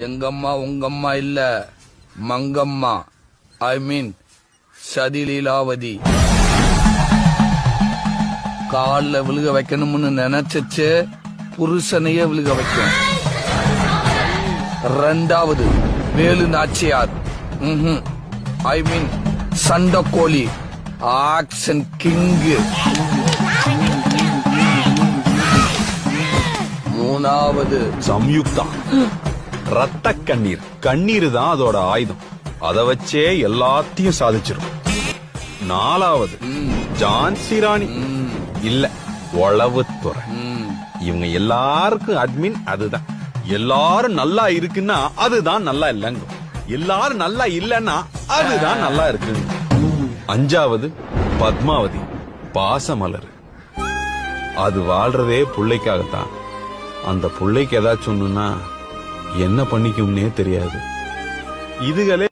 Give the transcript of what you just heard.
எங்கம்மா உங்கம்மா இல்ல, மங்கம்மா. ஐ மீன் சதிலீலாவதி. கால்ல விழுக வைக்கணும்னு நினைச்சிச்சு புருஷனையே விழுக வைக்கும். ரெண்டாவது வேலு நாச்சியார். ஐ மீன் சண்டக்கோழி, ஆக்ஷன் கிங்கு. மூணாவது சம்யுக்தா, ரத்த கண்ணீர். கண்ணீர் தான் அதோட ஆயுதம். அத வச்சே எல்லாத்தையும் சாதிச்சிரும். நாலாவது ஜான்சி ராணி, இல்ல உளவுத்துறை. இவங்க எல்லாருக்கும் அட்மின் அதுதான். எல்லாரும் நல்லா இருக்குன்னா அதுதான் நல்லா இல்லைங்க. எல்லாரும் நல்லா இல்லன்னா அதுதான் நல்லா இருக்கு. அஞ்சாவது பத்மாவதி, பாசமலர். அது வாழ்றதே புள்ளைக்காகத்தான். அந்த புள்ளைக்கு ஏதாச்சும் ஒண்ணுன்னா என்ன பண்ணிக்கும்னே தெரியாது. இதுகளே